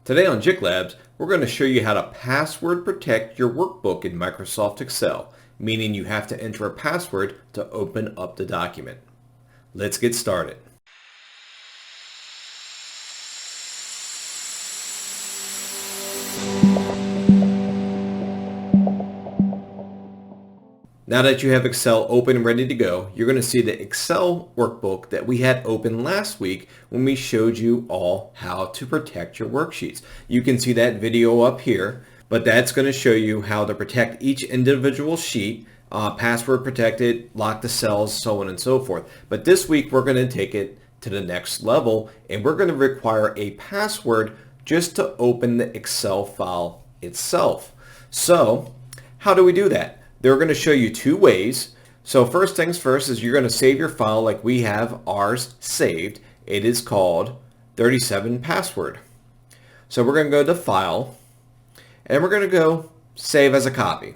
Today on JiK Labs, we're going to show you how to password protect your workbook in Microsoft Excel, meaning you have to enter a password to open up the document. Let's get started. Now that you have Excel open and ready to go, you're going to see the Excel workbook that we had open last week when we showed you all how to protect your worksheets. You can see that video up here, but that's going to show you how to protect each individual sheet, password protect it, lock the cells, so on and so forth. But this week we're going to take it to the next level and we're going to require a password just to open the Excel file itself. So how do we do that? They're going to show you two ways. So first things first is you're going to save your file like we have ours saved. It is called 37 password. So we're going to go to File and we're going to go Save as a Copy.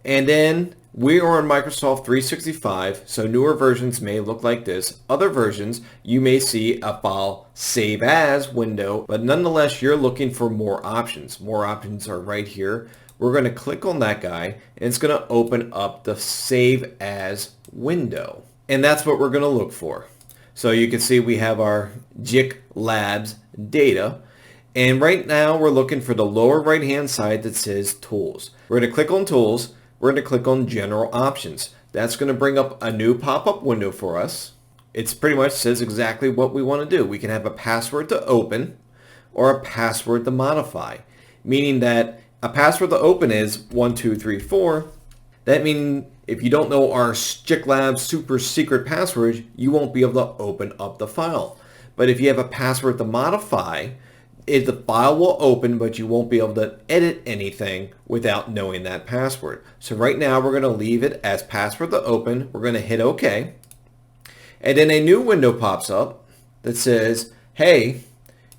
And then we are on Microsoft 365, so newer versions may look like this. Other versions, you may see a file Save As window, but nonetheless, you're looking for more options. More options are right here. We're going to click on that guy and it's going to open up the Save As window. And that's what we're going to look for. So you can see we have our JiK Labs data. And right now we're looking for the lower right hand side that says Tools. We're going to click on Tools. We're going to click on General Options. That's going to bring up a new pop-up window for us. It's pretty much says exactly what we want to do. We can have a password to open or a password to modify, meaning that a password to open is 1234. That means if you don't know our JiK Labs super secret password, you won't be able to open up the file. But if you have a password to modify, the file will open, but you won't be able to edit anything without knowing that password. So right now we're going to leave it as password to open. We're going to hit OK. And then a new window pops up that says, hey,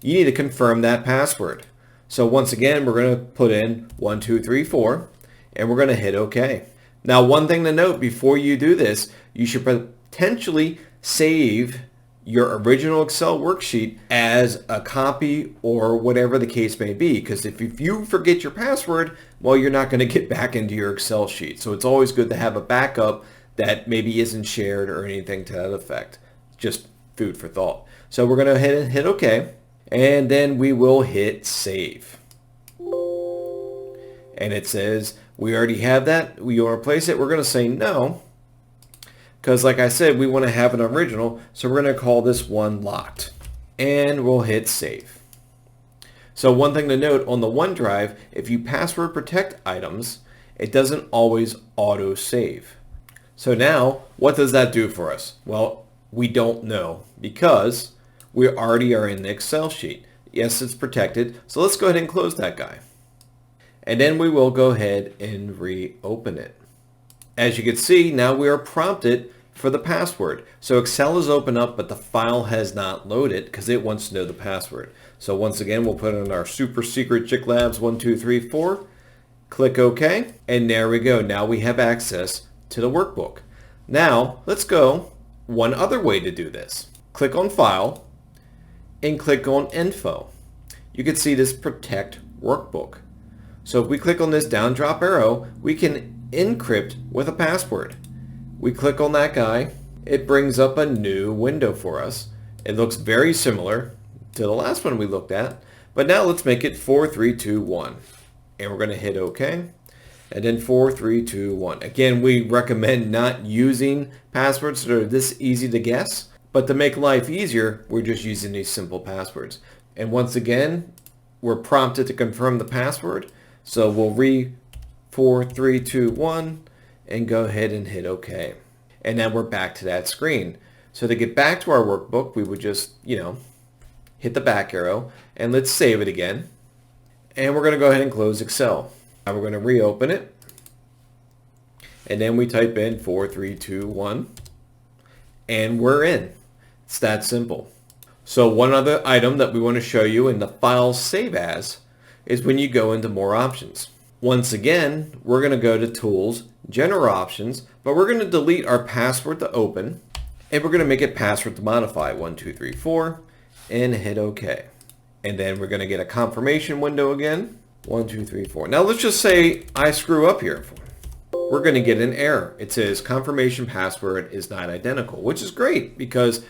you need to confirm that password. So once again, we're going to put in 1234 and we're going to hit OK. Now, one thing to note before you do this, you should potentially save your original Excel worksheet as a copy or whatever the case may be. Because if you forget your password, well, you're not going to get back into your Excel sheet. So it's always good to have a backup that maybe isn't shared or anything to that effect. Just food for thought. So we're going to hit OK. And then we will hit Save. And it says, we already have that. We want to replace it. We're going to say no. Because like I said, we want to have an original. So we're going to call this one Locked. And we'll hit Save. So one thing to note on the OneDrive, if you password protect items, it doesn't always auto save. So now, what does that do for us? Well, we don't know because we already are in the Excel sheet. Yes, it's protected. So let's go ahead and close that guy. And then we will go ahead and reopen it. As you can see, now we are prompted for the password. So Excel is open up, but the file has not loaded because it wants to know the password. So once again, we'll put in our super secret JiK Labs 1234, click OK, and there we go. Now we have access to the workbook. Now let's go one other way to do this. Click on File and click on Info. You can see this Protect Workbook. So if we click on this down drop arrow, we can encrypt with a password. We click on that guy, it brings up a new window for us. It looks very similar to the last one we looked at, but now let's make it 4321. And we're going to hit OK. And then 4321. Again, we recommend not using passwords that are this easy to guess. But to make life easier, we're just using these simple passwords. And once again, we're prompted to confirm the password. So we'll 4321 and go ahead and hit OK. And then we're back to that screen. So to get back to our workbook, we would just, hit the back arrow and let's save it again. And we're going to go ahead and close Excel. Now we're going to reopen it. And then we type in 4321 and we're in. It's that simple. So one other item that we want to show you in the File Save As is when you go into More Options. Once again, we're going to go to Tools, General Options, but we're going to delete our password to open and we're going to make it password to modify 1234 and hit OK. And then we're going to get a confirmation window again. 1, 2, 3, 4. Now let's just say I screw up here. We're going to get an error. It says confirmation password is not identical, which is great because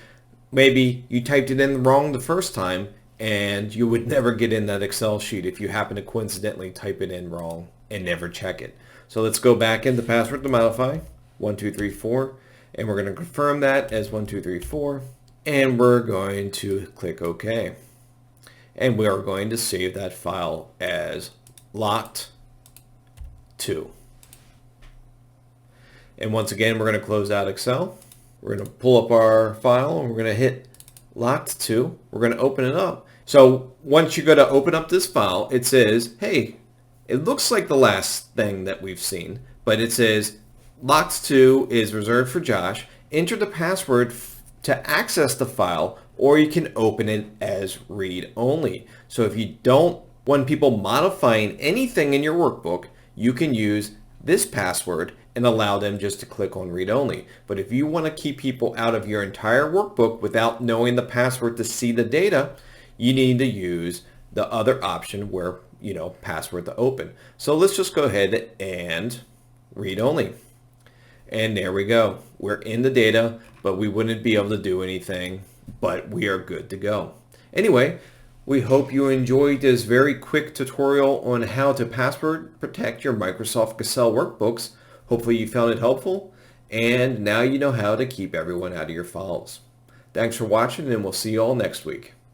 maybe you typed it in wrong the first time and you would never get in that Excel sheet if you happen to coincidentally type it in wrong and never check it. So let's go back into password to modify 1, 2, 3, 4, and we're going to confirm that as 1, 2, 3, 4, and we're going to click OK. And we are going to save that file as locked2. And once again, we're going to close out Excel. We're going to pull up our file and we're going to hit locked2. We're going to open it up. So once you go to open up this file, it says, hey, it looks like the last thing that we've seen, but it says locked2 is reserved for Josh. Enter the password to access the file, or you can open it as read only. So if you don't want people modifying anything in your workbook, you can use this password and allow them just to click on read only. But if you want to keep people out of your entire workbook without knowing the password to see the data, you need to use the other option where, password to open. So let's just go ahead and read only. And there we go. We're in the data, but we wouldn't be able to do anything, but we are good to go. Anyway, we hope you enjoyed this very quick tutorial on how to password protect your Microsoft Excel workbooks. Hopefully you found it helpful, and now you know how to keep everyone out of your files. Thanks for watching, and we'll see you all next week.